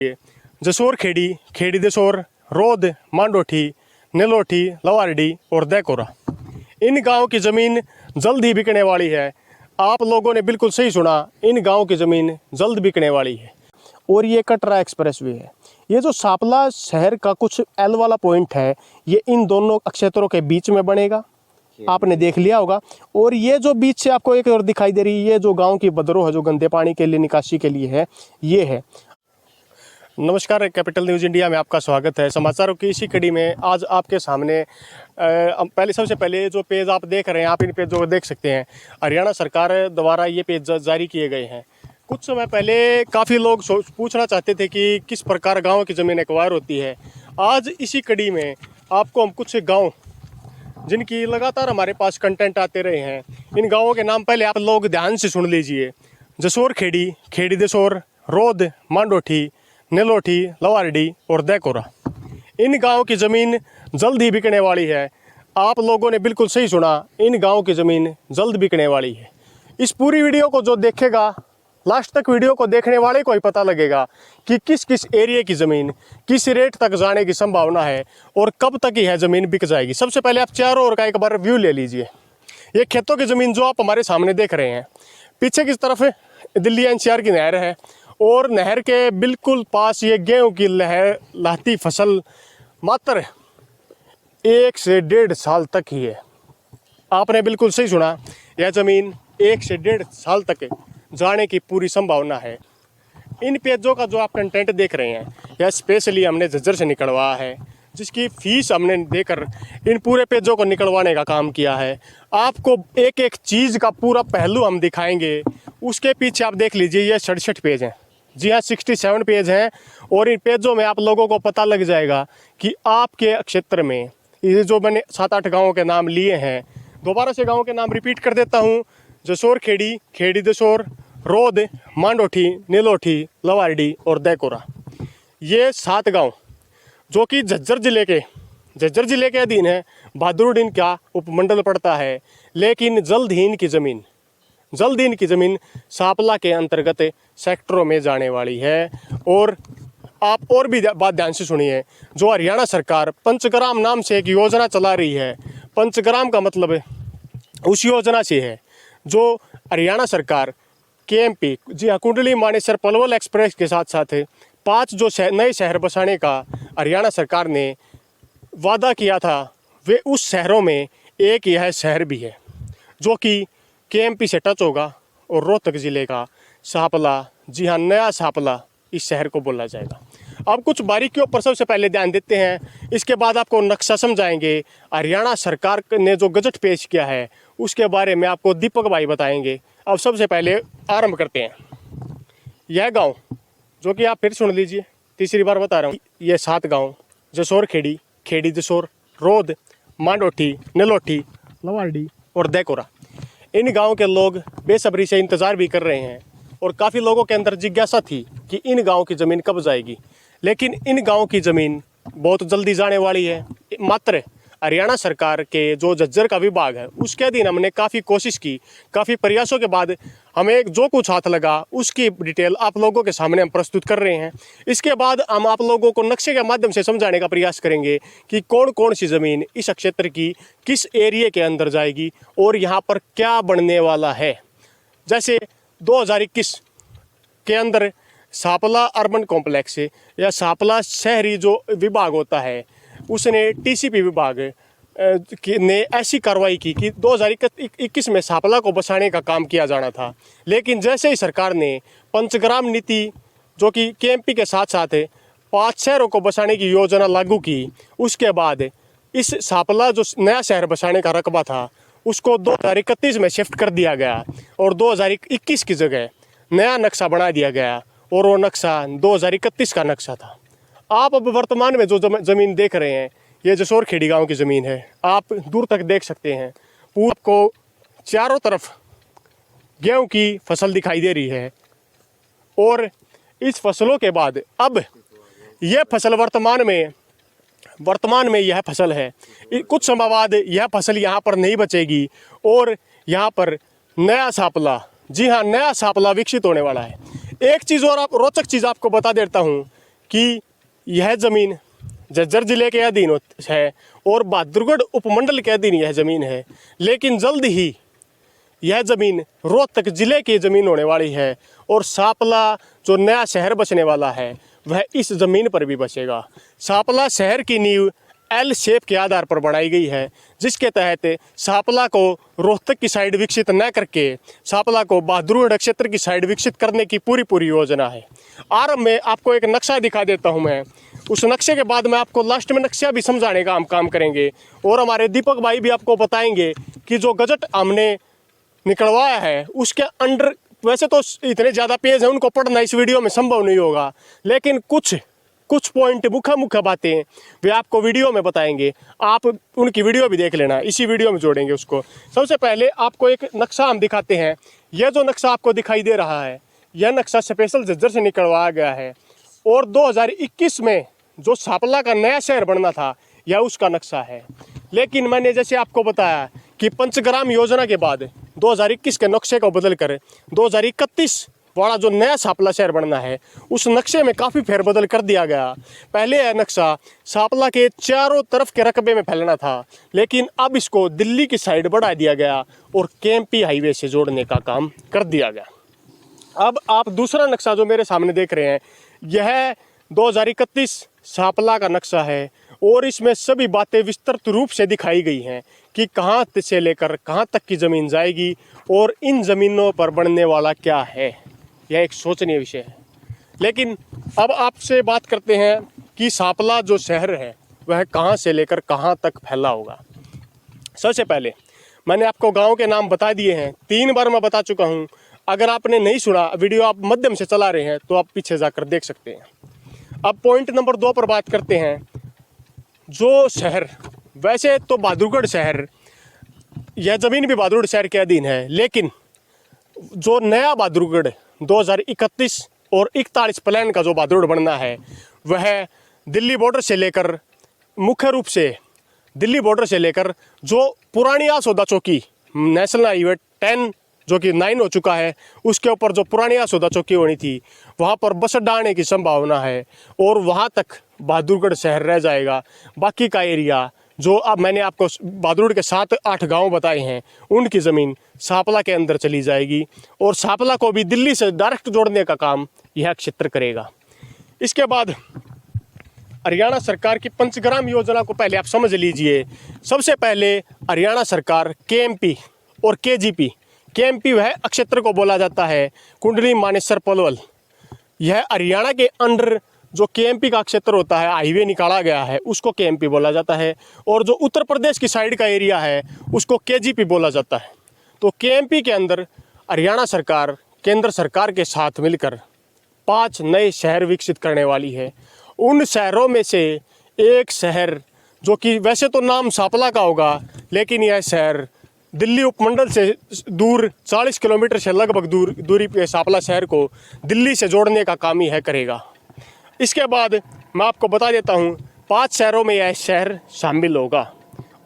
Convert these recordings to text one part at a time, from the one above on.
जसोर खेड़ी, खेड़ी दसोर, रोद, मांडोठी, नीलोठी, लवारडी और देकोरा, इन गांव की ज़मीन जल्द ही बिकने वाली है। आप लोगों ने बिल्कुल सही सुना, इन गांव की ज़मीन जल्द बिकने वाली है। और ये कटरा एक्सप्रेसवे है। ये जो सापला शहर का कुछ एल वाला पॉइंट है, ये इन दोनों क्षेत्रों के बीच में बनेगा, आपने देख लिया होगा। और ये जो बीच से आपको एक और दिखाई दे रही है, ये जो गांव की बदरो है, जो गंदे पानी के लिए निकासी के लिए है, ये है। नमस्कार, कैपिटल न्यूज़ इंडिया में आपका स्वागत है। समाचारों की इसी कड़ी में आज आपके सामने सबसे पहले जो पेज आप देख रहे हैं, आप इन पेजों को देख सकते हैं। हरियाणा सरकार द्वारा ये पेज जारी किए गए हैं। कुछ समय पहले काफ़ी लोग पूछना चाहते थे कि किस प्रकार गाँव की ज़मीन एक्वायर होती है। आज इसी कड़ी में आपको हम कुछ गाँव जिनकी लगातार हमारे पास कंटेंट आते रहे हैं, इन गाँवों के नाम पहले आप लोग ध्यान से सुन लीजिए। जसोर खेड़ी, खेड़ी दसोर, रोद, मांडोठी, नीलोठी, लवारडी और देकोरा, इन गाँव की ज़मीन जल्द ही बिकने वाली है। आप लोगों ने बिल्कुल सही सुना, इन गाँव की ज़मीन जल्द बिकने वाली है। इस पूरी वीडियो को जो देखेगा, लास्ट तक वीडियो को देखने वाले को ही पता लगेगा कि किस किस एरिया की ज़मीन किस रेट तक जाने की संभावना है और कब तक यह ज़मीन बिक जाएगी। सबसे पहले आप चारों ओर का एक बार व्यू ले लीजिए। ये खेतों की ज़मीन जो आप हमारे सामने देख रहे हैं, पीछे की तरफ दिल्ली एनसीआर की नहर है और नहर के बिल्कुल पास ये गेहूँ की लहती फसल मात्र 1 से 1.5 साल तक ही है। आपने बिल्कुल सही सुना, यह ज़मीन 1 से 1.5 साल तक जाने की पूरी संभावना है। इन पेजों का जो आप कंटेंट देख रहे हैं, यह स्पेशली हमने झज्जर से निकलवाया है, जिसकी फीस हमने देकर इन पूरे पेजों को निकलवाने का काम किया है। आपको एक एक चीज़ का पूरा पहलू हम दिखाएंगे। उसके पीछे आप देख लीजिए, ये 67 पेज हैं। जी हाँ, 67 पेज हैं। और इन पेजों में आप लोगों को पता लग जाएगा कि आपके क्षेत्र में ये जो मैंने 7-8 गाँवों के नाम लिए हैं, दोबारा से गाँवों के नाम रिपीट कर देता हूँ। जसोर खेड़ी, खेड़ी दसोर, रोद, मांडोठी, नीलोठी, लवारडी और देकोरा, ये 7 गांव जो कि झज्जर जिले के अधीन है। बहादुर इनका उपमंडल पड़ता है। लेकिन जल्द ही इनकी ज़मीन सापला के अंतर्गत सेक्टरों में जाने वाली है। और आप और भी बात ध्यान से सुनिए। जो हरियाणा सरकार पंचग्राम नाम से एक योजना चला रही है, पंचग्राम का मतलब उस योजना से है जो हरियाणा सरकार केएमपी, जी हाँ, कुंडली मानेसर पलवल एक्सप्रेस के साथ साथ 5 जो नए शहर बसाने का हरियाणा सरकार ने वादा किया था, वे उस शहरों में एक यह शहर भी है जो कि केएमपी से टच होगा और रोहतक ज़िले का सापला, जी हाँ, नया सापला इस शहर को बोला जाएगा। अब कुछ बारीकियों पर सबसे पहले ध्यान देते हैं, इसके बाद आपको नक्शा समझाएंगे। हरियाणा सरकार ने जो गजट पेश किया है उसके बारे में आपको दीपक भाई बताएंगे। अब सबसे पहले आरंभ करते हैं। यह गांव जो कि आप फिर सुन लीजिए, तीसरी बार बता रहा हूँ, ये 7 गांव जसोर खेड़ी, खेड़ी दसोर, रोद, मांडोठी, नीलोठी, लवारडी और देकोरा, इन गाँव के लोग बेसब्री से इंतज़ार भी कर रहे हैं। और काफ़ी लोगों के अंदर जिज्ञासा थी कि इन गाँव की ज़मीन कब जाएगी। लेकिन इन गाँव की ज़मीन बहुत जल्दी जाने वाली है। मात्र हरियाणा सरकार के जो झज्जर का विभाग है उसके अधीन हमने काफ़ी कोशिश की, काफ़ी प्रयासों के बाद हमें जो कुछ हाथ लगा उसकी डिटेल आप लोगों के सामने हम प्रस्तुत कर रहे हैं। इसके बाद हम आप लोगों को नक्शे के माध्यम से समझाने का प्रयास करेंगे कि कौन कौन सी ज़मीन इस क्षेत्र की किस एरिया के अंदर जाएगी और यहाँ पर क्या बनने वाला है। जैसे 2021 के अंदर सापला अर्बन कॉम्प्लेक्स या सापला शहरी जो विभाग होता है, उसने टीसीपी विभाग ने ऐसी कार्रवाई की कि 2021 में सापला को बसाने का काम किया जाना था। लेकिन जैसे ही सरकार ने पंचग्राम नीति जो कि केएमपी के साथ साथ 5 शहरों को बसाने की योजना लागू की, उसके बाद इस सापला जो नया शहर बसाने का रकबा था उसको 2031 में शिफ्ट कर दिया गया और 2021 की जगह नया नक्शा बना दिया गया और वो नक्शा 2031 का नक्शा था। आप अब वर्तमान में जो ज़मीन देख रहे हैं, ये जसोर खेड़ी गांव की ज़मीन है। आप दूर तक देख सकते हैं, पूरा को चारों तरफ गेहूं की फसल दिखाई दे रही है। और इस फसलों के बाद अब यह फसल वर्तमान में यह फसल है। कुछ समय बाद यह फसल यहाँ पर नहीं बचेगी और यहाँ पर नया सापला, जी हाँ, नया सापला विकसित होने वाला है। एक चीज़ और आप रोचक चीज़ आपको बता देता हूँ कि यह ज़मीन झज्जर जिले के अधीन है और बहादुरगढ़ उपमंडल के अधीन यह ज़मीन है, लेकिन जल्द ही यह ज़मीन रोहतक जिले की ज़मीन होने वाली है और सांपला जो नया शहर बसने वाला है वह इस ज़मीन पर भी बसेगा। सांपला शहर की नींव एल शेप के आधार पर बनाई गई है, जिसके तहत सांपला को रोहतक की साइड विकसित न करके सांपला को बहादुरगढ़ क्षेत्र की साइड विकसित करने की पूरी योजना है। आरंभ में आपको एक नक्शा दिखा देता हूं मैं, उस नक्शे के बाद मैं आपको लास्ट में नक्शा भी समझाने का हम काम करेंगे और हमारे दीपक भाई भी आपको बताएंगे कि जो गजट हमने निकलवाया है उसके अंडर, वैसे तो इतने ज़्यादा पेज हैं उनको पढ़ना इस वीडियो में संभव नहीं होगा, लेकिन कुछ पॉइंट मुख्य बातें वे आपको वीडियो में बताएंगे। आप उनकी वीडियो भी देख लेना, इसी वीडियो में जोड़ेंगे उसको। सबसे पहले आपको एक नक्शा हम दिखाते हैं। यह जो नक्शा आपको दिखाई दे रहा है यह नक्शा स्पेशल झज्जर से निकलवाया गया है और 2021 में जो सांपला का नया शहर बनना था यह उसका नक्शा है। लेकिन मैंने जैसे आपको बताया कि पंचग्राम योजना के बाद 2021 के नक्शे को बदलकर 2031 वाला जो नया सांपला शहर बनना है उस नक्शे में काफ़ी फेरबदल कर दिया गया। पहले यह नक्शा सांपला के चारों तरफ के रकबे में फैलना था, लेकिन अब इसको दिल्ली की साइड बढ़ा दिया गया और केएमपी हाईवे से जोड़ने का काम कर दिया गया। अब आप दूसरा नक्शा जो मेरे सामने देख रहे हैं यह 2031 सांपला का नक्शा है और इसमें सभी बातें विस्तृत रूप से दिखाई गई हैं कि कहाँ से लेकर कहाँ तक की ज़मीन जाएगी और इन ज़मीनों पर बनने वाला क्या है। यह एक सोचनीय विषय है। लेकिन अब आपसे बात करते हैं कि सांपला जो शहर है वह कहाँ से लेकर कहाँ तक फैला होगा। सबसे पहले मैंने आपको गांव के नाम बता दिए हैं, 3 बार मैं बता चुका हूँ। अगर आपने नहीं सुना, वीडियो आप मध्यम से चला रहे हैं तो आप पीछे जाकर देख सकते हैं। अब पॉइंट नंबर 2 पर बात करते हैं। जो शहर, वैसे तो बहादुरगढ़ शहर, यह ज़मीन भी बहादुरगढ़ शहर के अधीन है, लेकिन जो नया बहादुरगढ़ 2031 और 41 प्लान का जो बहादुरगढ़ बनना है वह दिल्ली बॉर्डर से लेकर, मुख्य रूप से दिल्ली बॉर्डर से लेकर जो पुरानी आसौदा चौकी नेशनल हाईवे 10 जो कि 9 हो चुका है उसके ऊपर जो पुरानी आसौदा चौकी होनी थी वहाँ पर बस अड्डा आने की संभावना है और वहाँ तक बहादुरगढ़ शहर रह जाएगा। बाकी का एरिया जो अब मैंने आपको बहादुरगढ़ के 7-8 गांव बताए हैं उनकी ज़मीन सांपला के अंदर चली जाएगी और सांपला को भी दिल्ली से डायरेक्ट जोड़ने का काम यह क्षेत्र करेगा। इसके बाद हरियाणा सरकार की पंचग्राम योजना को पहले आप समझ लीजिए। सबसे पहले हरियाणा सरकार केएमपी और केजीपी, केएमपी वह क्षेत्र को बोला जाता है कुंडली मानेसर पलवल, यह हरियाणा के अंडर जो केएमपी का क्षेत्र होता है, हाईवे निकाला गया है उसको केएमपी बोला जाता है और जो उत्तर प्रदेश की साइड का एरिया है उसको केजीपी बोला जाता है। तो केएमपी के अंदर हरियाणा सरकार केंद्र सरकार के साथ मिलकर 5 नए शहर विकसित करने वाली है। उन शहरों में से एक शहर जो कि वैसे तो नाम सांपला का होगा, लेकिन यह शहर दिल्ली उपमंडल से दूर 40 किलोमीटर से लगभग दूरी पे सांपला शहर को दिल्ली से जोड़ने का काम यह करेगा। इसके बाद मैं आपको बता देता हूँ 5 शहरों में यह शहर शामिल होगा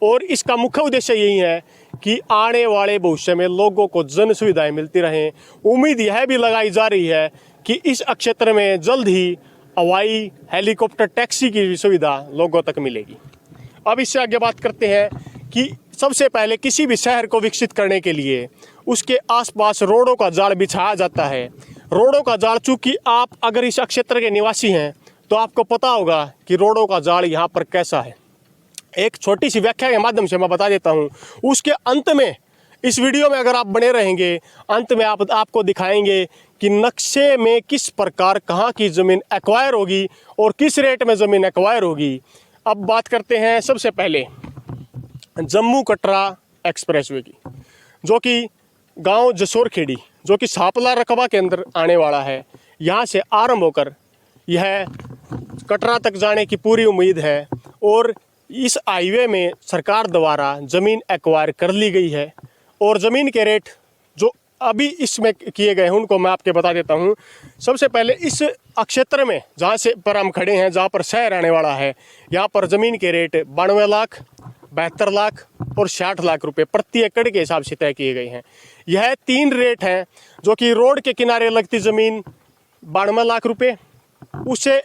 और इसका मुख्य उद्देश्य यही है कि आने वाले भविष्य में लोगों को जन सुविधाएँ मिलती रहें। उम्मीद यह भी लगाई जा रही है कि इस क्षेत्र में जल्द ही हवाई, हेलीकॉप्टर, टैक्सी की भी सुविधा लोगों तक मिलेगी। अब इससे आगे बात करते हैं कि सबसे पहले किसी भी शहर को विकसित करने के लिए उसके आसपास रोडों का जाल बिछाया जाता है। रोडों का जाल, चूँकि आप अगर इस क्षेत्र के निवासी हैं तो आपको पता होगा कि रोडों का जाल यहाँ पर कैसा है। एक छोटी सी व्याख्या के माध्यम से मैं बता देता हूँ। उसके अंत में, इस वीडियो में अगर आप बने रहेंगे, अंत में आपको दिखाएंगे कि नक्शे में किस प्रकार कहाँ की ज़मीन एक्वायर होगी और किस रेट में ज़मीन एक्वायर होगी। अब बात करते हैं सबसे पहले जम्मू कटरा एक्सप्रेसवे की, जो कि गांव जसोर खेड़ी, जो कि सांपला रकबा के अंदर आने वाला है। यहाँ से आरंभ होकर यह कटरा तक जाने की पूरी उम्मीद है और इस हाईवे में सरकार द्वारा ज़मीन एक्वायर कर ली गई है और ज़मीन के रेट जो अभी इसमें किए गए हैं उनको मैं आपके बता देता हूँ। सबसे पहले इस क्षेत्र में जहाँ से पर हम खड़े हैं, जहाँ पर शहर आने वाला है, यहाँ पर ज़मीन के रेट 92 लाख, 72 लाख और 60 लाख रुपए प्रति एकड़ के हिसाब से तय किए गए हैं। यह 3 रेट हैं, जो कि रोड के किनारे लगती ज़मीन 92 लाख रुपए, उससे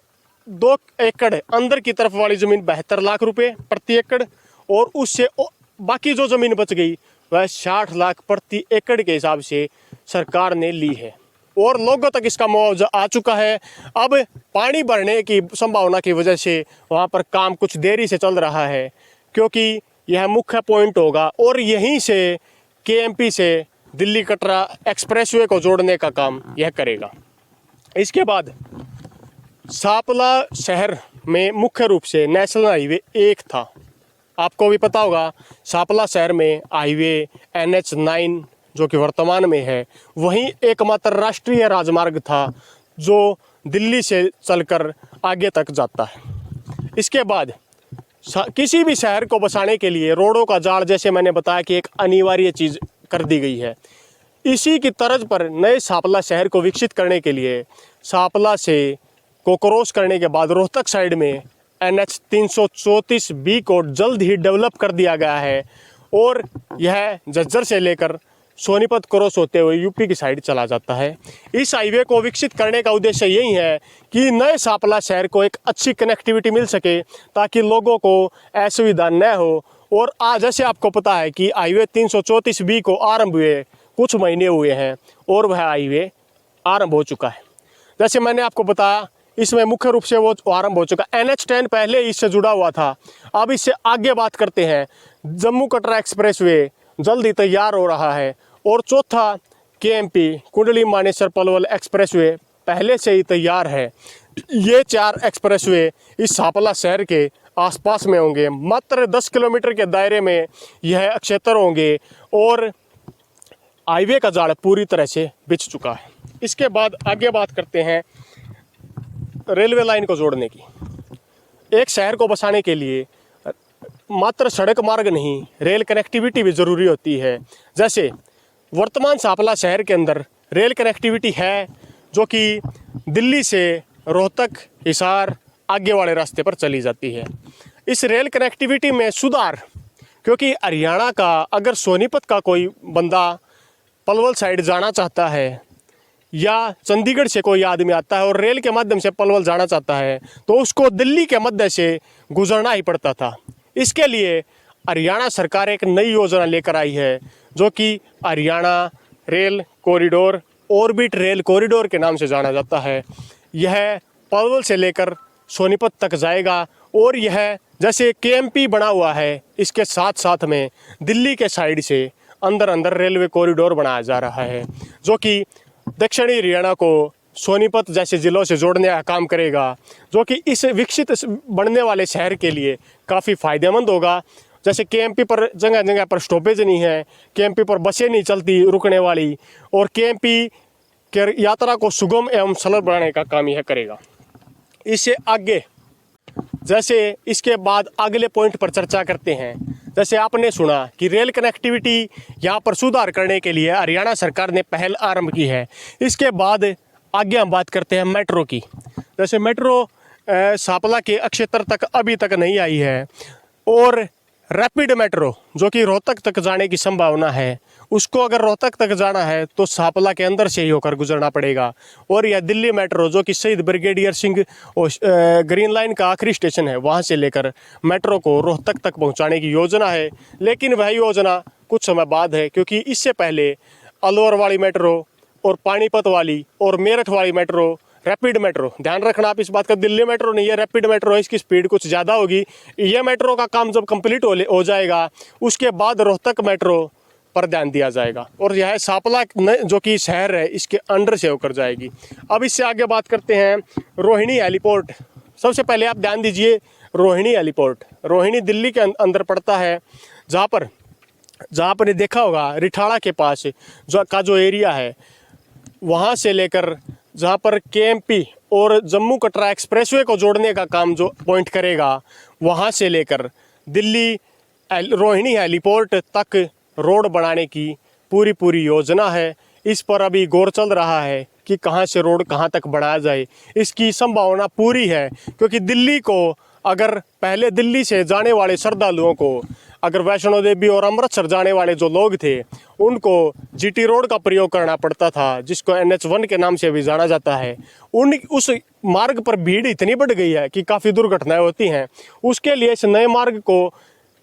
2 एकड़ अंदर की तरफ वाली ज़मीन 72 लाख रुपए प्रति एकड़, और उससे बाकी जो ज़मीन बच गई वह 60 लाख प्रति एकड़ के हिसाब से सरकार ने ली है और लोगों तक इसका मुआवजा आ चुका है। अब पानी भरने की संभावना की वजह से वहाँ पर काम कुछ देरी से चल रहा है, क्योंकि यह मुख्य पॉइंट होगा और यहीं से केएमपी से दिल्ली कटरा एक्सप्रेसवे को जोड़ने का काम यह करेगा। इसके बाद सापला शहर में मुख्य रूप से नेशनल हाईवे 1 था। आपको भी पता होगा सापला शहर में हाईवे NH9 जो कि वर्तमान में है, वहीं एकमात्र राष्ट्रीय राजमार्ग था जो दिल्ली से चलकर आगे तक जाता है। इसके बाद किसी भी शहर को बसाने के लिए रोडों का जाल, जैसे मैंने बताया कि एक अनिवार्य चीज़ कर दी गई है। इसी की तर्ज पर नए सापला शहर को विकसित करने के लिए सापला से को क्रॉस करने के बाद रोहतक साइड में NH 334B को जल्द ही डेवलप कर दिया गया है और यह झज्जर से लेकर सोनीपत क्रॉस होते हुए यूपी की साइड चला जाता है। इस हाईवे को विकसित करने का उद्देश्य यही है कि नए सापला शहर को एक अच्छी कनेक्टिविटी मिल सके ताकि लोगों को असुविधा न हो। और आज जैसे आपको पता है कि हाईवे 334B को आरंभ हुए कुछ महीने हुए हैं और वह हाईवे आरंभ हो चुका है। जैसे मैंने आपको बताया इसमें मुख्य रूप से वो आरंभ हो चुका। NH10 पहले इससे जुड़ा हुआ था। अब इससे आगे बात करते हैं। जम्मू कटरा एक्सप्रेसवे जल्द ही तैयार हो रहा है और चौथा KMP कुंडली मानेसर पलवल एक्सप्रेसवे पहले से ही तैयार है। ये 4 एक्सप्रेसवे इस सापला शहर के आसपास में होंगे। मात्र 10 किलोमीटर के दायरे में यह क्षेत्र होंगे और हाईवे का जाल पूरी तरह से बिछ चुका है। इसके बाद आगे बात करते हैं रेलवे लाइन को जोड़ने की। एक शहर को बसाने के लिए मात्र सड़क मार्ग नहीं, रेल कनेक्टिविटी भी ज़रूरी होती है। जैसे वर्तमान सापला शहर के अंदर रेल कनेक्टिविटी है जो कि दिल्ली से रोहतक, हिसार आगे वाले रास्ते पर चली जाती है। इस रेल कनेक्टिविटी में सुधार, क्योंकि हरियाणा का अगर सोनीपत का कोई बंदा पलवल साइड जाना चाहता है या चंडीगढ़ से कोई आदमी आता है और रेल के माध्यम से पलवल जाना चाहता है तो उसको दिल्ली के मध्य से गुजरना ही पड़ता था। इसके लिए हरियाणा सरकार एक नई योजना लेकर आई है जो कि Haryana rail corridor, orbit rail corridor के नाम से जाना जाता है। यह पलवल से लेकर सोनीपत तक जाएगा और यह जैसे KMP बना हुआ है, इसके साथ साथ में दिल्ली के साइड से अंदर अंदर रेलवे कॉरिडोर बनाया जा रहा है जो कि दक्षिणी हरियाणा को सोनीपत जैसे ज़िलों से जोड़ने का काम करेगा, जो कि इस विकसित बनने वाले शहर के लिए काफ़ी फ़ायदेमंद होगा। जैसे KMP पर जगह जगह पर स्टॉपेज नहीं है, KMP पर बसें नहीं चलती रुकने वाली, और KMP के यात्रा को सुगम एवं सरल बनाने का काम यह करेगा। इससे आगे जैसे इसके बाद अगले पॉइंट पर चर्चा करते हैं। जैसे आपने सुना कि रेल कनेक्टिविटी यहाँ पर सुधार करने के लिए हरियाणा सरकार ने पहल आरंभ की है। इसके बाद आगे हम बात करते हैं मेट्रो की। जैसे मेट्रो सापला के क्षेत्र तक अभी तक नहीं आई है और रैपिड मेट्रो जो कि रोहतक तक जाने की संभावना है, उसको अगर रोहतक तक जाना है तो सापला के अंदर से ही होकर गुजरना पड़ेगा। और यह दिल्ली मेट्रो जो कि शहीद ब्रिगेडियर सिंह ग्रीन लाइन का आखिरी स्टेशन है, वहाँ से लेकर मेट्रो को रोहतक तक पहुँचाने की योजना है। लेकिन वह योजना कुछ समय बाद है, क्योंकि इससे पहले अलवर वाली मेट्रो और पानीपत वाली और मेरठ वाली मेट्रो रैपिड मेट्रो, ध्यान रखना आप इस बात का, दिल्ली मेट्रो नहीं है, रैपिड मेट्रो है, इसकी स्पीड कुछ ज़्यादा होगी। यह मेट्रो का काम जब कंप्लीट हो जाएगा उसके बाद रोहतक मेट्रो पर ध्यान दिया जाएगा और यह सापला जो कि शहर है इसके अंडर से होकर जाएगी। अब इससे आगे बात करते हैं रोहिणी हेलीपोर्ट। सबसे पहले आप ध्यान दीजिए रोहिणी हेलीपोर्ट, रोहिणी दिल्ली के अंदर पड़ता है, जहाँ आपने देखा होगा रिठाड़ा के पास जो एरिया है, वहाँ से लेकर जहाँ पर KMP और जम्मू कटरा एक्सप्रेसवे को जोड़ने का काम जो पॉइंट करेगा, वहाँ से लेकर दिल्ली रोहिणी हेलीपोर्ट तक रोड बनाने की पूरी योजना है। इस पर अभी गौर चल रहा है कि कहाँ से रोड कहाँ तक बढ़ाया जाए। इसकी संभावना पूरी है, क्योंकि दिल्ली को अगर पहले दिल्ली से जाने वाले श्रद्धालुओं को अगर वैष्णो देवी और अमृतसर जाने वाले जो लोग थे उनको जीटी रोड का प्रयोग करना पड़ता था, जिसको NH1 के नाम से भी जाना जाता है। उस मार्ग पर भीड़ इतनी बढ़ गई है कि काफ़ी दुर्घटनाएं होती हैं। उसके लिए इस नए मार्ग को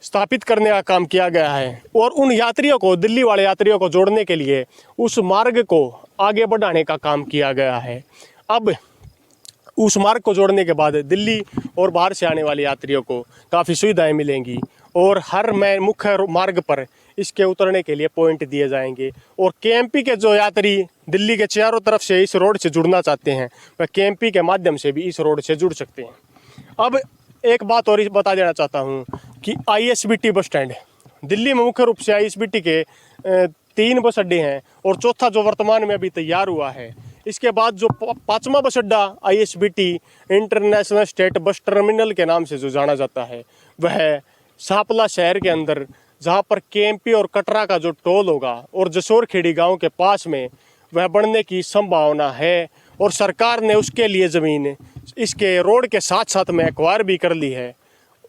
स्थापित करने का काम किया गया है और उन यात्रियों को, दिल्ली वाले यात्रियों को जोड़ने के लिए उस मार्ग को आगे बढ़ाने का काम किया गया है। अब उस मार्ग को जोड़ने के बाद दिल्ली और बाहर से आने वाले यात्रियों को काफ़ी सुविधाएं मिलेंगी और हर मुख्य मार्ग पर इसके उतरने के लिए पॉइंट दिए जाएंगे। और KMP के जो यात्री दिल्ली के चारों तरफ से इस रोड से जुड़ना चाहते हैं वह KMP के माध्यम से भी इस रोड से जुड़ सकते हैं। अब एक बात और बता देना चाहता हूँ कि ISBT बस स्टैंड, दिल्ली में मुख्य रूप से ISBT के 3 बस अड्डे हैं और चौथा जो वर्तमान में अभी तैयार हुआ है। इसके बाद जो 5वां बस अड्डा ISBT international state bus terminal के नाम से जो जाना जाता है वह सांपला शहर के अंदर, जहां पर KMP और कटरा का जो टोल होगा और जसोर खेड़ी गांव के पास में वह बनने की संभावना है। और सरकार ने उसके लिए ज़मीन इसके रोड के साथ साथ में एक्वायर भी कर ली है,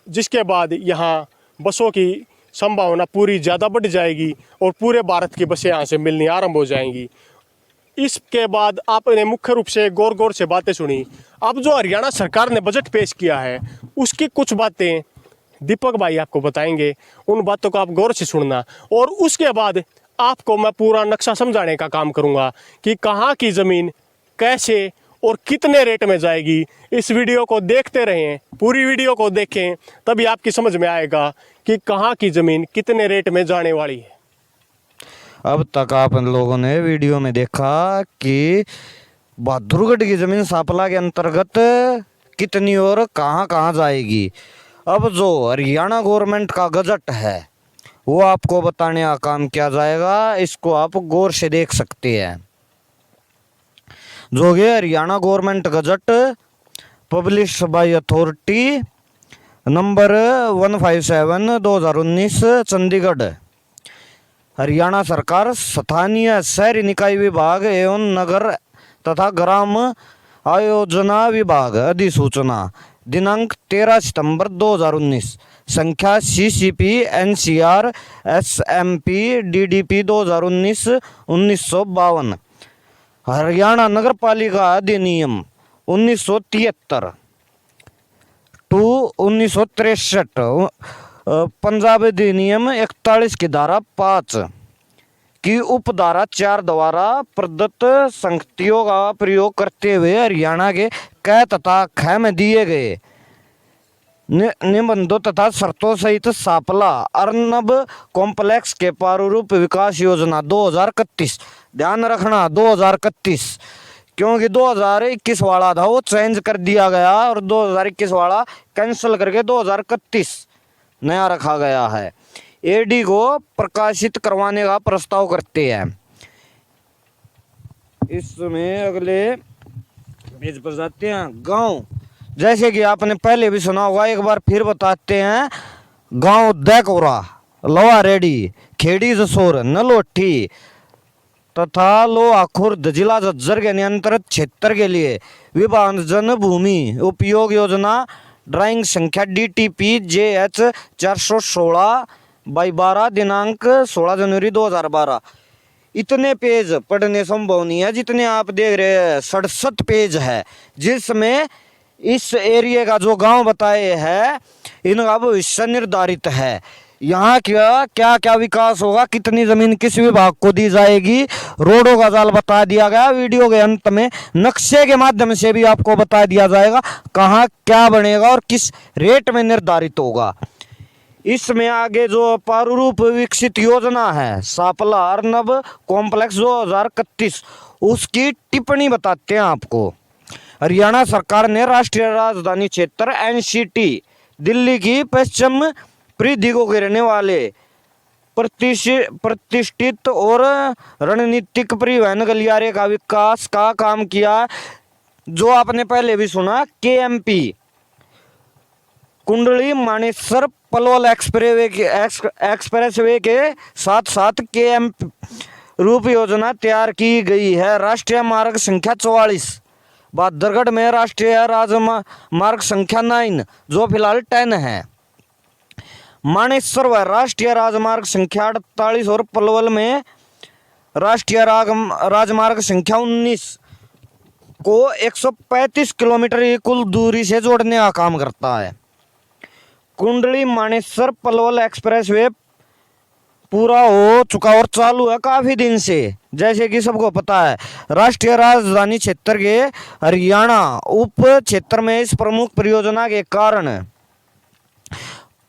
जिसके बाद यहाँ बसों की संभावना पूरी ज़्यादा बढ़ जाएगी और पूरे भारत की बसें यहाँ से मिलनी आरंभ हो जाएंगी। इसके बाद आपने मुख्य रूप से गौर गौर से बातें सुनी। अब जो हरियाणा सरकार ने बजट पेश किया है उसकी कुछ बातें दीपक भाई आपको बताएंगे, उन बातों को आप गौर से सुनना और उसके बाद आपको मैं पूरा नक्शा समझाने का काम करूंगा कि कहाँ की ज़मीन कैसे और कितने रेट में जाएगी। इस वीडियो को देखते रहें, पूरी वीडियो को देखें, तभी आपकी समझ में आएगा कि कहाँ की ज़मीन कितने रेट में जाने वाली है। अब तक आप लोगों ने वीडियो में देखा कि बहादुरगढ़ की ज़मीन सांपला के अंतर्गत कितनी और कहाँ कहाँ जाएगी। अब जो हरियाणा गवर्नमेंट का गजट है वो आपको बताने का काम किया जाएगा, इसको आप गौर से देख सकते हैं। जो ये Haryana government gazette publish by authority number 157/2019 Chandigarh, Haryana सरकार स्थानीय शहरी निकाय विभाग एवं नगर तथा ग्राम आयोजना विभाग अधिसूचना दिनांक 13 सितंबर 2019, संख्या CCP NCR SMP DDP 2019-1952, Haryana नगर पालिका अधिनियम 1973 टू 1963, पंजाब अधिनियम 41 की धारा 5 की उपधारा 4 द्वारा प्रदत्त संगतियों का प्रयोग करते हुए हरियाणा के क तथा ख में दिए गए निबंधों तथा शर्तों सहित सांपला अर्नब कॉम्प्लेक्स के प्रारूप विकास योजना 2031, ध्यान रखना 2031, क्योंकि 2021 वाला था वो चेंज कर दिया गया और 2021 वाला कैंसिल करके 2031 नया रखा गया है। AD को प्रकाशित करवाने का प्रस्ताव करते हैं। इसमें अगले पेज पर जाते हैं। गांव, जैसे कि आपने पहले भी सुना होगा, एक बार फिर बताते हैं। गांव दैकोरा, लोहा रेडी, खेड़ी जसोर, नलोठी तथा लोहा खुर्द जिला झज्जर के नियंत्रित क्षेत्र के लिए विभाजन भूमि उपयोग योजना ड्राइंग संख्या DTP JH 416/12 दिनांक 16 जनवरी 2012। इतने पेज पढ़ने संभव नहीं है जितने आप देख रहे हैं, 67 पेज है, जिसमें इस एरिया का जो गांव बताए हैं इनका भविष्य निर्धारित है। यहाँ क्या क्या क्या विकास होगा, कितनी जमीन किस विभाग को दी जाएगी, रोडों का जाल बता दिया गया। वीडियो के अंत में नक्शे के माध्यम से भी आपको बता दिया जाएगा कहाँ क्या बनेगा और किस रेट में निर्धारित होगा। इसमें आगे जो प्रारूप विकसित योजना है सांपला अर्नब कॉम्प्लेक्स 2031, उसकी टिप्पणी बताते हैं आपको। हरियाणा सरकार ने राष्ट्रीय राजधानी क्षेत्र NCT दिल्ली की पश्चिम परिधि को घेरने वाले प्रतिष्ठित और रणनीतिक परिवहन गलियारे का विकास का काम किया, जो आपने पहले भी सुना। KMP कुंडली मानेसर पलवल एक्सप्रेसवे के साथ साथ रूप योजना तैयार की गई है। राष्ट्रीय मार्ग संख्या 44 बहादुरगढ़ में राष्ट्रीय राजमार्ग संख्या 9 जो फिलहाल 10 है। मानेसर व राष्ट्रीय राजमार्ग संख्या 48 और पलवल में राष्ट्रीय राजमार्ग संख्या 19 को 135 किलोमीटर की कुल दूरी से जोड़ने का काम करता है। कुंडली मानेसर पलवल एक्सप्रेसवे पूरा हो चुका और चालू है काफी दिन से। जैसे कि सबको पता है, राष्ट्रीय राजधानी क्षेत्र के हरियाणा उप क्षेत्र में इस प्रमुख परियोजना के कारण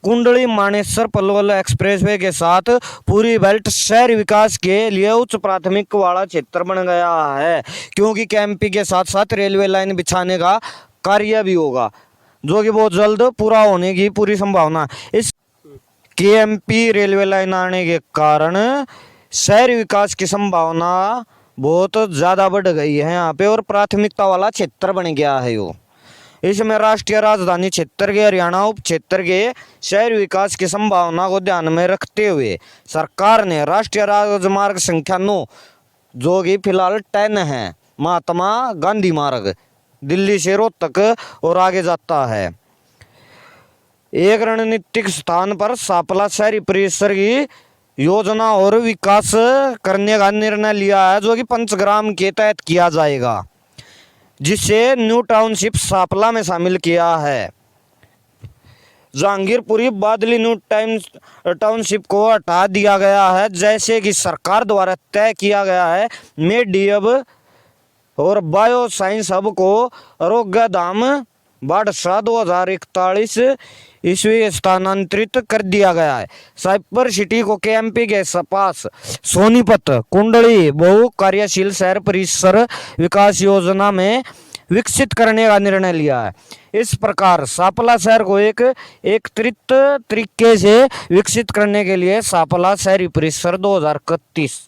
कुंडली मानेसर पलवल एक्सप्रेसवे के साथ पूरी बेल्ट शहरी विकास के लिए उच्च प्राथमिक वाला क्षेत्र बन गया है, क्योंकि केएमपी के साथ साथ रेलवे लाइन बिछाने का कार्य भी होगा, जो कि बहुत जल्द पूरा होने की पूरी संभावना। इस केएमपी रेलवे लाइन आने के कारण शहरी विकास की संभावना बहुत ज़्यादा बढ़ गई है यहाँ पे, और प्राथमिकता वाला क्षेत्र बन गया है वो। इसमें राष्ट्रीय राजधानी क्षेत्र के हरियाणा उप क्षेत्र के शहरी विकास की संभावना को ध्यान में रखते हुए सरकार ने राष्ट्रीय राजमार्ग संख्या 9 जो कि फिलहाल 10 है, महात्मा गांधी मार्ग दिल्ली से रोहतक और आगे जाता है, एक रणनीतिक स्थान पर सापला शहरी परिसर की योजना और विकास करने का निर्णय लिया है, जो कि पंचग्राम के तहत किया जाएगा, जिसे न्यू टाउनशिप सापला में शामिल किया है। जहांगीरपुरी बादली न्यू टाउनशिप को हटा दिया गया है, जैसे कि सरकार द्वारा तय किया गया है। मेडियब और बायो साइंस हब को आरोग्य धाम बादशाह 2041 ईस्वी स्थानांतरित कर दिया गया है। साइपर सिटी को केएमपी के पास सोनीपत कुंडली बहु कार्यशील शहर परिसर विकास योजना में विकसित करने का निर्णय लिया है। इस प्रकार सापला शहर को एक एकत्रित तरीके से विकसित करने के लिए सापला शहरी परिसर 2031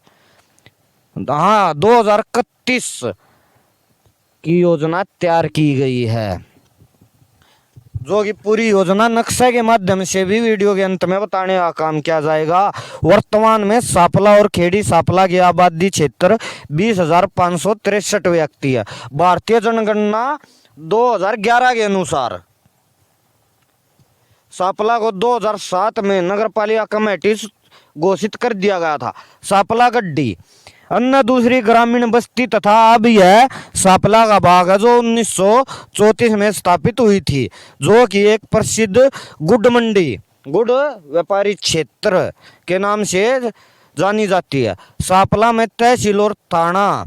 की योजना तैयार की गई है, जो कि पूरी योजना नक्शे के माध्यम से भी वीडियो के अंत में बताने का काम किया जाएगा। वर्तमान में सापला और खेड़ी सापला की आबादी क्षेत्र 20,563 व्यक्ति है। भारतीय जनगणना 2011 के अनुसार सापला को 2007 में नगरपालिका कमेटी घोषित कर दिया गया था। सापला गड्डी अन्य दूसरी ग्रामीण बस्ती तथा अब यह सापला का भाग है, जो 1934 में स्थापित हुई थी, जो कि एक प्रसिद्ध गुड़ मंडी गुड़ व्यापारी क्षेत्र के नाम से जानी जाती है। सापला में तहसील और थाना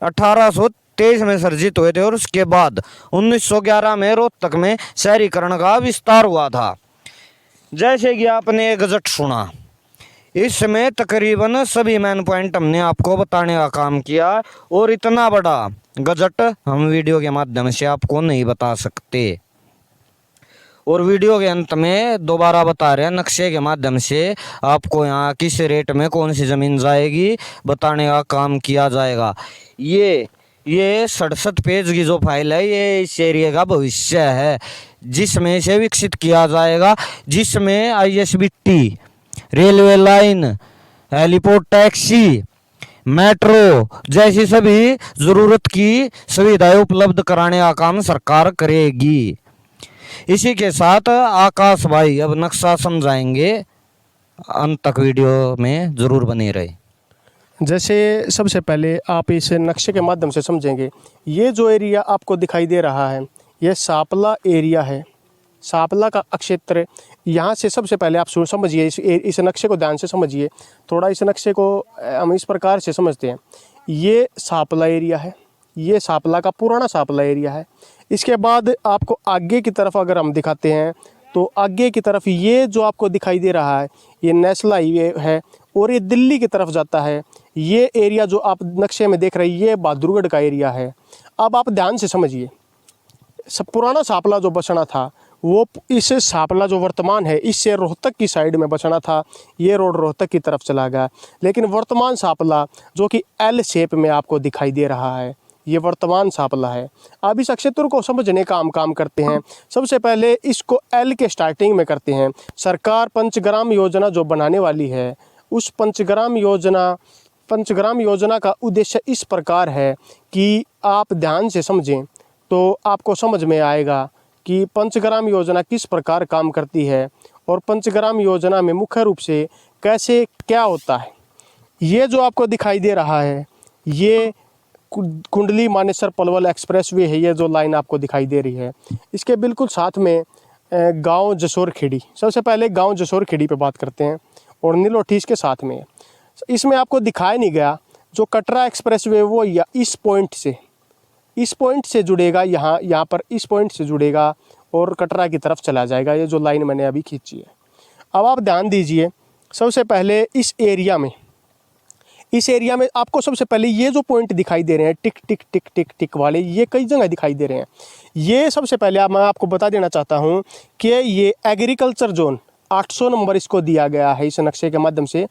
1823 में सर्जित हुए थे और उसके बाद 1911 में रोहतक में शहरीकरण का विस्तार हुआ था। जैसे कि आपने गजट सुना, इसमें तकरीबन सभी मेन पॉइंट हमने आपको बताने का काम किया, और इतना बड़ा गजट हम वीडियो के माध्यम से आपको नहीं बता सकते। और वीडियो के अंत में दोबारा बता रहे हैं, नक्शे के माध्यम से आपको यहाँ किस रेट में कौन सी ज़मीन जाएगी बताने का काम किया जाएगा। ये 67 पेज की जो फाइल है, ये इस एरिया का भविष्य है, जिसमें इसे विकसित किया जाएगा, जिसमें ISBT, railway line, heliport taxi, metro जैसी सभी ज़रूरत की सुविधाएं उपलब्ध कराने का काम सरकार करेगी। इसी के साथ आकाश भाई अब नक्शा समझाएंगे, अंत तक वीडियो में ज़रूर बने रहे। जैसे सबसे पहले आप इस नक्शे के माध्यम से समझेंगे, ये जो एरिया आपको दिखाई दे रहा है, ये सापला एरिया है, सापला का क्षेत्र। यहाँ से सबसे पहले आप समझिए, इस नक्शे को ध्यान से समझिए, थोड़ा इस नक्शे को हम इस प्रकार से समझते हैं। ये सापला एरिया है, ये सापला का पुराना सापला एरिया है। इसके बाद आपको आगे की तरफ अगर हम दिखाते हैं, तो आगे की तरफ ये जो आपको दिखाई दे रहा है, ये नेशनल हाईवे है और ये दिल्ली की तरफ जाता है। ये एरिया जो आप नक्शे में देख रहे हैं, ये बहादुरगढ़ का एरिया है। अब आप ध्यान से समझिए, पुराना सापला जो बसना था, वो इस सापला जो वर्तमान है, इससे रोहतक की साइड में बचना था, ये रोड रोहतक की तरफ चला गया। लेकिन वर्तमान सापला जो कि L शेप में आपको दिखाई दे रहा है, ये वर्तमान सापला है। अब इस क्षेत्र को समझने का हम काम करते हैं। सबसे पहले इसको L के स्टार्टिंग में करते हैं। सरकार पंचग्राम योजना जो बनाने वाली है, उस पंचग्राम योजना पंचग्राम योजना का उद्देश्य इस प्रकार है कि आप ध्यान से समझें तो आपको समझ में आएगा कि पंचग्राम योजना किस प्रकार काम करती है और पंचग्राम योजना में मुख्य रूप से कैसे क्या होता है। ये जो आपको दिखाई दे रहा है ये कुंडली मानेसर पलवल एक्सप्रेसवे है। ये जो लाइन आपको दिखाई दे रही है इसके बिल्कुल साथ में गांव जसोर खेड़ी। सबसे पहले गांव जसोर खेड़ी पे बात करते हैं और नीलोठी इसके साथ में है। इसमें आपको दिखाया नहीं गया जो कटरा एक्सप्रेसवे वो या इस पॉइंट से जुड़ेगा, यहाँ पर इस पॉइंट से जुड़ेगा और कटरा की तरफ चला जाएगा। ये जो लाइन मैंने अभी खींची है। अब आप ध्यान दीजिए, सबसे पहले इस एरिया में आपको सबसे पहले ये जो पॉइंट दिखाई दे रहे हैं टिक टिक टिक टिक टिक वाले, ये कई जगह दिखाई दे रहे हैं। ये सबसे पहले मैं आपको बता देना चाहता हूँ कि ये एग्रीकल्चर जोन 800 नंबर इसको दिया गया है। इस नक्शे के माध्यम से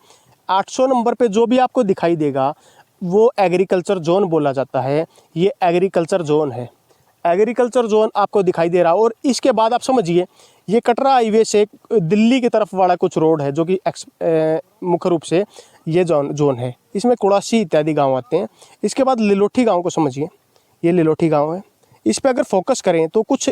800 नंबर पे जो भी आपको दिखाई देगा वो एग्रीकल्चर जोन बोला जाता है। ये एग्रीकल्चर जोन है, एग्रीकल्चर जोन आपको दिखाई दे रहा। और इसके बाद आप समझिए ये कटरा हाईवे से दिल्ली की तरफ वाला कुछ रोड है जो कि मुख्य रूप से ये जोन है। इसमें कुड़ासी इत्यादि गांव आते हैं। इसके बाद लिलोठी गांव को समझिए, ये लिलोठी गांव है। इस पे अगर फोकस करें तो कुछ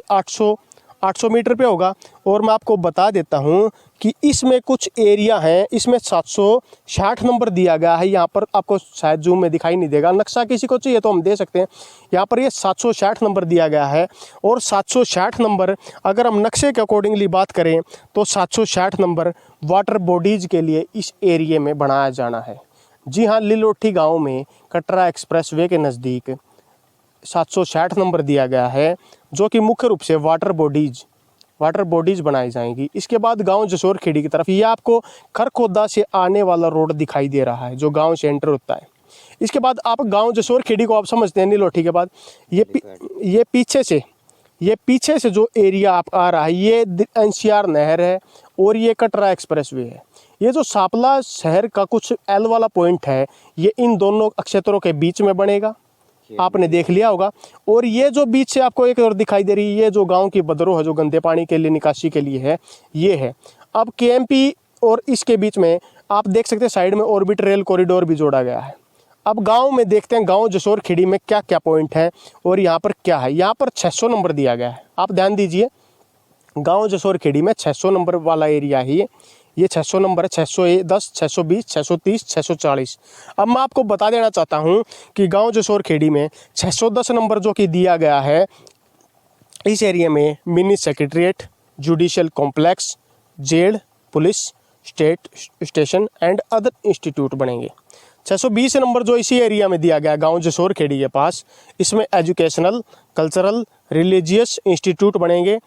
800 मीटर पे होगा। और मैं आपको बता देता हूं कि इसमें कुछ एरिया हैं, इसमें 760 नंबर दिया गया है। यहाँ पर आपको शायद जूम में दिखाई नहीं देगा, नक्शा किसी को चाहिए तो हम दे सकते हैं। यहाँ पर ये 760 नंबर दिया गया है। और 760 नंबर अगर हम नक्शे के अकॉर्डिंगली बात करें तो 760 नंबर वाटर बॉडीज़ के लिए इस एरिए में बनाया जाना है। जी हाँ, लिलोठी गाँव में कटरा एक्सप्रेसवे के नज़दीक 760 नंबर दिया गया है जो कि मुख्य रूप से वाटर बॉडीज़ बनाई जाएंगी। इसके बाद गांव जसोर खेड़ी की तरफ ये आपको खरखोदा से आने वाला रोड दिखाई दे रहा है जो गांव से एंटर होता है। इसके बाद आप गांव जसोर खेड़ी को आप समझते हैं नीलोठी के बाद ये पीछे से जो एरिया आप आ रहा है ये एनसीआर नहर है और ये कटरा एक्सप्रेसवे है। ये जो सापला शहर का कुछ एल वाला पॉइंट है ये इन दोनों क्षेत्रों के बीच में बनेगा, आपने देख लिया होगा। और ये जो बीच से आपको एक और दिखाई दे रही है ये जो गांव की बदरो है जो गंदे पानी के लिए निकासी के लिए है, ये है। अब केएमपी और इसके बीच में आप देख सकते हैं साइड में ऑर्बिट रेल कॉरिडोर भी जोड़ा गया है। अब गांव में देखते हैं गांव जसोर खेड़ी में क्या क्या पॉइंट है और यहाँ पर क्या है। यहाँ पर 600 नंबर दिया गया है। आप ध्यान दीजिए, गाँव जसोर खेड़ी में 600 नंबर वाला एरिया ही ये 600 नंबर है। 610, 620, 630, 640। अब मैं आपको बता देना चाहता हूँ कि गांव जसोर खेड़ी में 610 नंबर जो कि दिया गया है, इस एरिया में mini secretariat, judicial complex, jail, police state station and other institute बनेंगे। 620 नंबर जो इसी एरिया में दिया गया गांव जसोर खेड़ी के पास, इसमें एजुकेशनल, कल्चरल, रिलीजियस इंस्टीट्यूट बनेंगे।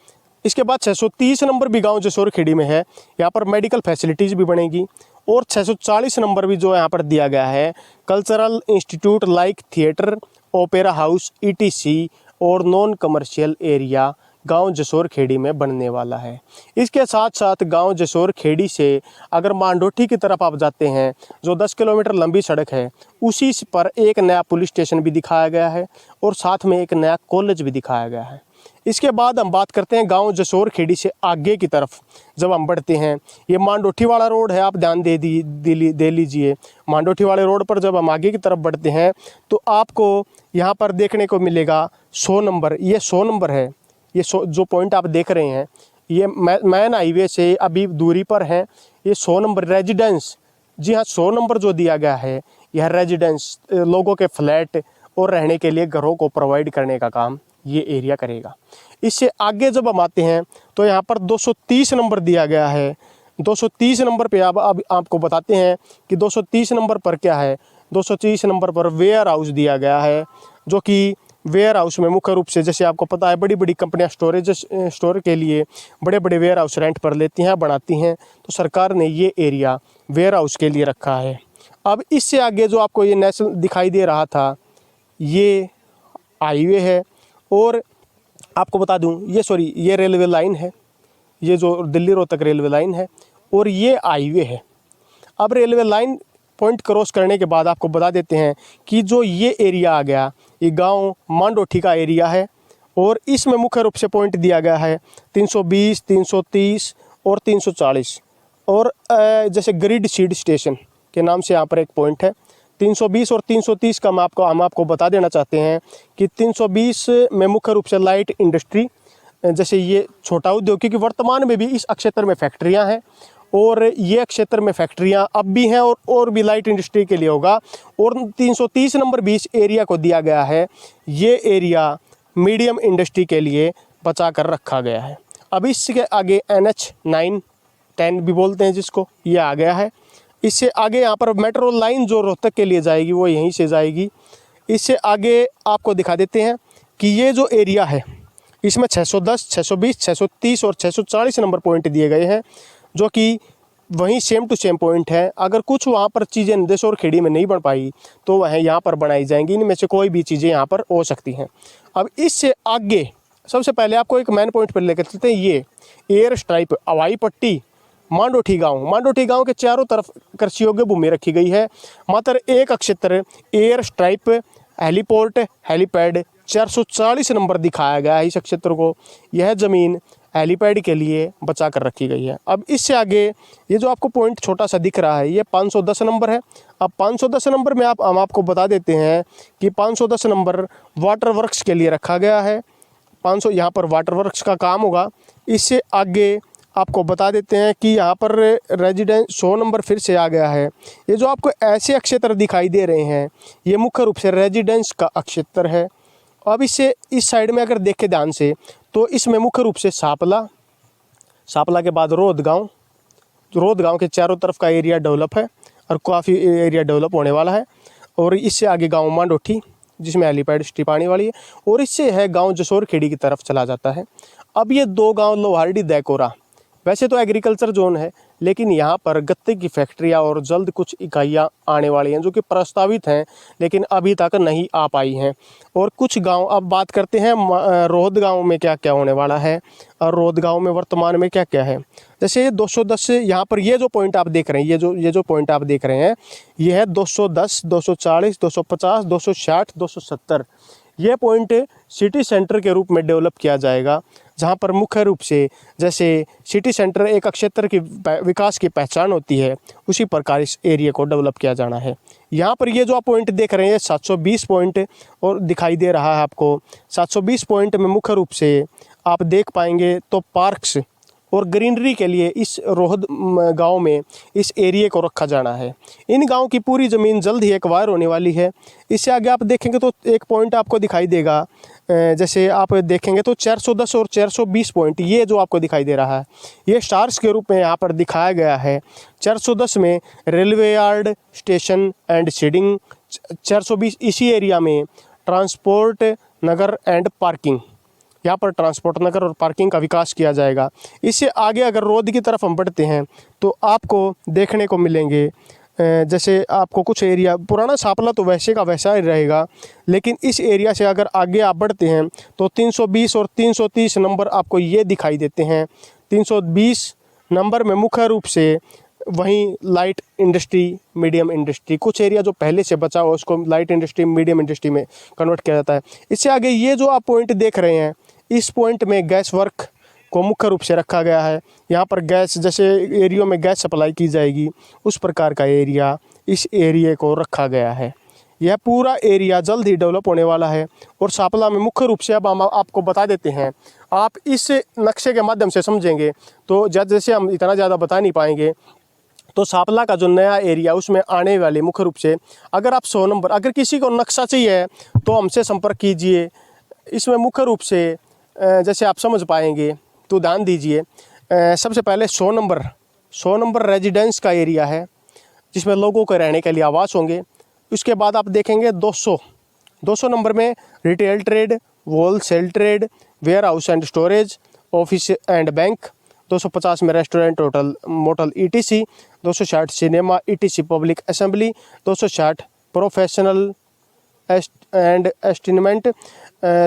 इसके बाद 630 नंबर भी गांव जसोर खेड़ी में है, यहाँ पर मेडिकल फैसिलिटीज़ भी बनेगी। और 640 नंबर भी जो यहाँ पर दिया गया है cultural institute like theatre, opera house, etc और नॉन कमर्शियल एरिया गांव जसोर खेड़ी में बनने वाला है। इसके साथ साथ गांव जसोर खेड़ी से अगर मांडोठी की तरफ आप जाते हैं जो 10 किलोमीटर लंबी सड़क है, उसी पर एक नया पुलिस स्टेशन भी दिखाया गया है और साथ में एक नया कॉलेज भी दिखाया गया है। इसके बाद हम बात करते हैं गांव जसोर खेड़ी से आगे की तरफ जब हम बढ़ते हैं, ये मांडोठी वाला रोड है, आप ध्यान दे लीजिए। मांडोठी वाले रोड पर जब हम आगे की तरफ बढ़ते हैं तो आपको यहाँ पर देखने को मिलेगा 100 नंबर। ये 100 नंबर है। ये जो पॉइंट आप देख रहे हैं ये मैन हाईवे से अभी दूरी पर है। ये 100 नंबर रेजिडेंस, जी हाँ 100 नंबर जो दिया गया है यह रेजिडेंस, लोगों के फ्लैट और रहने के लिए घरों को प्रोवाइड करने का काम ये एरिया करेगा। इससे आगे जब हम आते हैं तो यहाँ पर 230 नंबर दिया गया है। 230 नंबर पे अब आपको बताते हैं कि 230 नंबर पर क्या है। 230 नंबर पर वेयर हाउस दिया गया है जो कि वेयर हाउस में मुख्य रूप से जैसे आपको पता है बड़ी बड़ी कंपनियां स्टोर के लिए बड़े बड़े वेयर हाउस रेंट पर लेती हैं, बनाती हैं, तो सरकार ने ये एरिया वेयर हाउस के लिए रखा है। अब इससे आगे जो आपको ये नेशनल दिखाई दे रहा था ये हाईवे है। और आपको बता दूं ये रेलवे लाइन है, ये जो दिल्ली रोहतक रेलवे लाइन है और ये हाईवे है। अब रेलवे लाइन पॉइंट क्रॉस करने के बाद आपको बता देते हैं कि जो ये एरिया आ गया ये गांव मांडोठी का एरिया है और इसमें मुख्य रूप से पॉइंट दिया गया है 320, 330 और 340। और जैसे ग्रिड सीड स्टेशन के नाम से यहाँ पर एक पॉइंट है 320 और 330 का हम आपको बता देना चाहते हैं कि 320 में मुख्य रूप से लाइट इंडस्ट्री, जैसे ये छोटा उद्योग, क्योंकि वर्तमान में भी इस क्षेत्र में फैक्ट्रियां हैं और ये क्षेत्र में फैक्ट्रियां अब भी हैं और भी लाइट इंडस्ट्री के लिए होगा। और 330 नंबर 20 एरिया को दिया गया है, ये एरिया मीडियम इंडस्ट्री के लिए बचा कर रखा गया है। अब इसके आगे NH 9, 10 भी बोलते हैं जिसको, ये आ गया है। इससे आगे यहाँ पर मेट्रो लाइन जो रोहतक के लिए जाएगी वो यहीं से जाएगी। इससे आगे आपको दिखा देते हैं कि ये जो एरिया है इसमें 610, 620, 630 और 640 नंबर पॉइंट दिए गए हैं, जो कि वहीं सेम टू सेम पॉइंट है। अगर कुछ वहाँ पर चीज़ें नंदेसौर खेड़ी में नहीं बन पाई तो वह यहाँ पर बनाई जाएंगी। इनमें से कोई भी चीज़ें यहाँ पर हो सकती हैं। अब इससे आगे सबसे पहले आपको एक मेन पॉइंट पर लेकर चलते हैं। ये एयर स्ट्राइप हवाई पट्टी मांडोठी गांव के चारों तरफ कृषि योग्य भूमि रखी गई है। मात्र एक क्षेत्र air stripe heliport helipad 440 number दिखाया गया है इस क्षेत्र को। यह ज़मीन हेलीपैड के लिए बचा कर रखी गई है। अब इससे आगे ये जो आपको पॉइंट छोटा सा दिख रहा है ये 510 नंबर है। अब 510 नंबर में हम आपको बता देते हैं कि 510 नंबर वाटर वर्क्स के लिए रखा गया है। 500 यहाँ पर वाटर वर्क्स का काम होगा। इससे आगे आपको बता देते हैं कि यहाँ पर रेजिडेंस 100 नंबर फिर से आ गया है। ये जो आपको ऐसे क्षेत्र दिखाई दे रहे हैं ये मुख्य रूप से रेजिडेंस का क्षेत्र है। अब इससे इस साइड में अगर देखें ध्यान से तो इसमें मुख्य रूप से सापला के बाद रोहद गांव के चारों तरफ का एरिया डेवलप है और काफ़ी एरिया डेवलप होने वाला है। और इससे आगे गांव मांडोठी जिसमें हेलीपैड स्टीपानी वाली है, और इससे है गांव जसोर खेड़ी की तरफ चला जाता है। अब ये दो गांव लोहारडी दैकोरा वैसे तो एग्रीकल्चर जोन है, लेकिन यहाँ पर गत्ते की फैक्ट्रियाँ और जल्द कुछ इकाइयाँ आने वाली हैं जो कि प्रस्तावित हैं लेकिन अभी तक नहीं आ पाई हैं। और कुछ गांव, अब बात करते हैं रोहद गांव में क्या क्या होने वाला है और रोहद गांव में वर्तमान में क्या क्या है। जैसे ये 210 यहाँ पर ये जो पॉइंट आप देख रहे हैं, ये जो पॉइंट आप देख रहे हैं ये है 210, 240, 250, 260, 270। ये पॉइंट सिटी सेंटर के रूप में डेवलप किया जाएगा, जहाँ पर मुख्य रूप से जैसे सिटी सेंटर एक क्षेत्र की विकास की पहचान होती है उसी प्रकार इस एरिया को डेवलप किया जाना है। यहाँ पर ये जो आप पॉइंट देख रहे हैं 720 पॉइंट और दिखाई दे रहा है आपको। 720 पॉइंट में मुख्य रूप से आप देख पाएंगे तो पार्क्स और ग्रीनरी के लिए इस रोहद गांव में इस एरिया को रखा जाना है। इन गांव की पूरी ज़मीन जल्द ही एक्वायर होने वाली है। इससे आगे आप देखेंगे तो एक पॉइंट आपको दिखाई देगा, जैसे आप देखेंगे तो 410 और 420 पॉइंट ये जो आपको दिखाई दे रहा है ये स्टार्स के रूप में यहाँ पर दिखाया गया है। 410 में railway yard, station and seeding. 420 इसी एरिया में ट्रांसपोर्ट नगर एंड पार्किंग, यहाँ पर ट्रांसपोर्ट नगर और पार्किंग का विकास किया जाएगा। इससे आगे अगर रोड की तरफ हम बढ़ते हैं तो आपको देखने को मिलेंगे, जैसे आपको कुछ एरिया पुराना सापला तो वैसे का वैसा ही रहेगा, लेकिन इस एरिया से अगर आगे आप बढ़ते हैं तो 320 और 330 नंबर आपको ये दिखाई देते हैं। 320 नंबर में मुख्य रूप से वहीं लाइट इंडस्ट्री, मीडियम इंडस्ट्री, कुछ एरिया जो पहले से बचा हुआ उसको लाइट इंडस्ट्री, मीडियम इंडस्ट्री में कन्वर्ट किया जाता है। इससे आगे ये जो आप पॉइंट देख रहे हैं इस पॉइंट में गैस वर्क को मुख्य रूप से रखा गया है। यहाँ पर गैस, जैसे एरियो में गैस सप्लाई की जाएगी उस प्रकार का एरिया इस एरिया को रखा गया है। यह पूरा एरिया जल्द ही डेवलप होने वाला है। और सापला में मुख्य रूप से अब हम आपको बता देते हैं, आप इस नक्शे के माध्यम से समझेंगे तो जैसे हम इतना ज़्यादा बता नहीं पाएंगे। तो सापला का जो नया एरिया उसमें आने वाले मुख्य रूप से अगर आप 100 नंबर, अगर किसी को नक्शा चाहिए तो हमसे संपर्क कीजिए। इसमें मुख्य रूप से जैसे आप समझ पाएंगे तो ध्यान दीजिए। सबसे पहले 100 नंबर रेजिडेंस का एरिया है जिसमें लोगों को रहने के लिए आवास होंगे। उसके बाद आप देखेंगे 200 नंबर में retail trade, wholesale trade, warehouse and storage, office and bank. 250 में restaurant, hotel, motel ETC। 260 cinema ETC public assembly. 260 professional and establishment.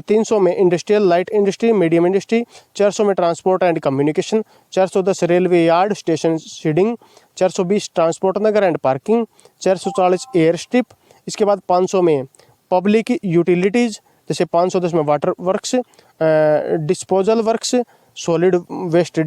300 में industrial, light industry, medium industry. 400 में transport and communication. 410 railway yard, station siding. 420 transport nagar and parking. 440 air strip. इसके बाद 500 में public utilities, जैसे 510 में water works, disposal works. Solid waste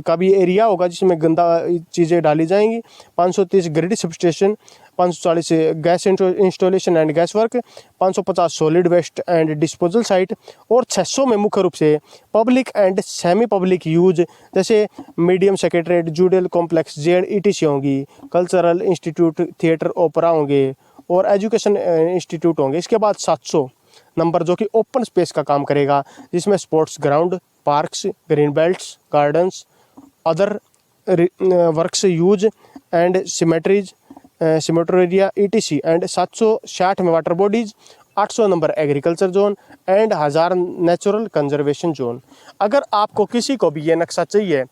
का भी area होगा जिसमें गंदा चीज़ें डाली जाएंगी। 530 grid substation, 540 gas installation and gas work, 550 solid waste and disposal site और 600 में मुख्य रूप से public and semi public use जैसे medium secretariat, judicial complex, Z ETC होंगी, कल्चरल इंस्टीट्यूट, थिएटर, ओपरा होंगे और एजुकेशन इंस्टीट्यूट होंगे। इसके बाद 700 नंबर जो कि ओपन स्पेस का काम करेगा जिसमें sports ground, parks, green belts, gardens, other works use and cemeteries, crematoria ETC and 760 में water bodies, 800 number agriculture zone and 1000 natural conservation zone. अगर आपको किसी को भी ये नक्शा चाहिए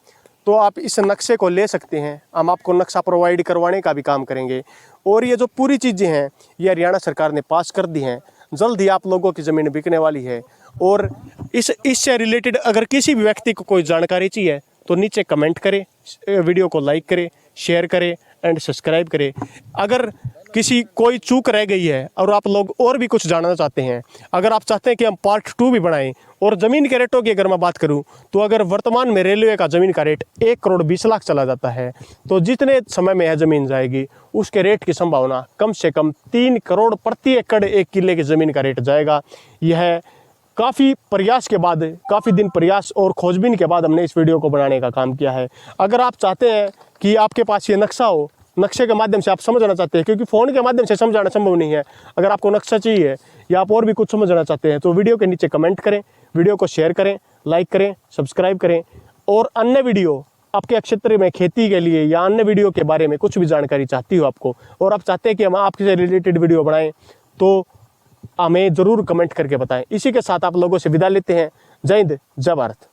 तो आप इस नक्शे को ले सकते हैं, हम आपको नक्शा प्रोवाइड करवाने का भी काम करेंगे। और ये जो पूरी चीज़ें हैं ये हरियाणा सरकार ने पास कर दी हैं। जल्द ही आप लोगों की ज़मीन बिकने वाली है। और इससे रिलेटेड अगर किसी भी व्यक्ति को कोई जानकारी चाहिए तो नीचे कमेंट करें, वीडियो को लाइक करें, शेयर करें एंड सब्सक्राइब करें। अगर किसी कोई चूक रह गई है और आप लोग और भी कुछ जानना चाहते हैं, अगर आप चाहते हैं कि हम पार्ट 2 भी बनाएं, और ज़मीन के रेटों की अगर मैं बात करूं तो अगर वर्तमान में रेलवे का ज़मीन का रेट 1 करोड़ 20 लाख चला जाता है तो जितने समय में यह ज़मीन जाएगी उसके रेट की संभावना कम से कम 3 करोड़ प्रति एकड़ 1 किले की ज़मीन का रेट जाएगा। यह काफ़ी प्रयास के बाद, काफ़ी दिन प्रयास और खोजबीन के बाद हमने इस वीडियो को बनाने का काम किया है। अगर आप चाहते हैं कि आपके पास ये नक्शा हो, नक्शे के माध्यम से आप समझना चाहते हैं, क्योंकि फ़ोन के माध्यम से समझाना संभव नहीं है, अगर आपको नक्शा चाहिए या आप और भी कुछ समझना चाहते हैं तो वीडियो के नीचे कमेंट करें, वीडियो को शेयर करें, लाइक करें, सब्सक्राइब करें। और अन्य वीडियो आपके क्षेत्र में खेती के लिए या अन्य वीडियो के बारे में कुछ भी जानकारी चाहती हो आपको और आप चाहते हैं कि हम आपसे रिलेटेड वीडियो बनाएं तो हमें ज़रूर कमेंट करके बताएं। इसी के साथ आप लोगों से विदा लेते हैं। जय हिंद, जय भारत।